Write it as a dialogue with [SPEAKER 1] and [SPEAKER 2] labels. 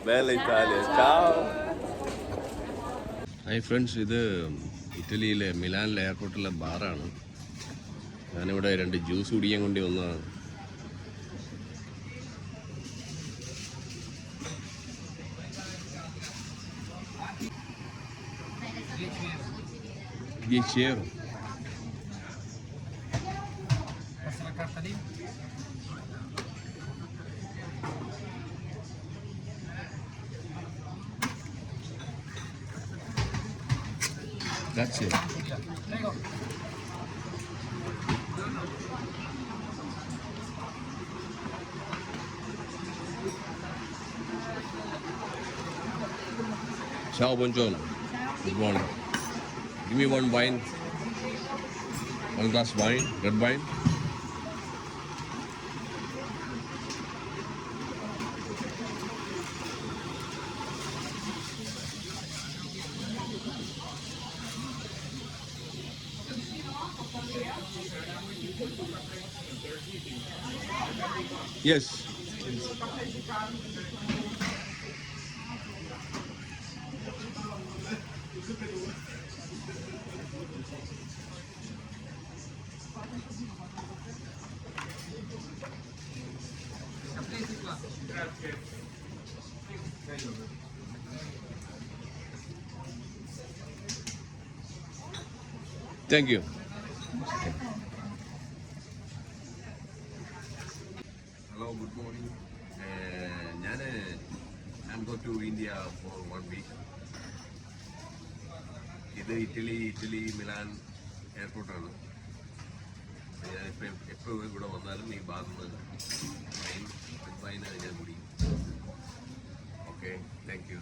[SPEAKER 1] Bella Italia. Ciao.
[SPEAKER 2] Hi friends, ഇത് ഇറ്റലിയിലെ മിലാനിലെ എയർപോർട്ടിലെ ബാറാണ്. ഞാനിവിടെ 2 ജ്യൂസ് കുടിക്കാൻ വേണ്ടി വന്നതാണ്. €10. Grazie. Ciao, buongiorno. Good morning. Give me one wine. One glass wine, red wine. Yes. Thank you. Hello, good morning. I'm going to India for 1 week. ഇത് Italy Milan എയർപോർട്ടാണ്. ഞാനിപ്പോൾ എപ്പോൾ ഇവിടെ വന്നാലും ഈ ഭാഗത്ത് വൈൻ ഞാൻ കുടിക്കും. Okay, thank you.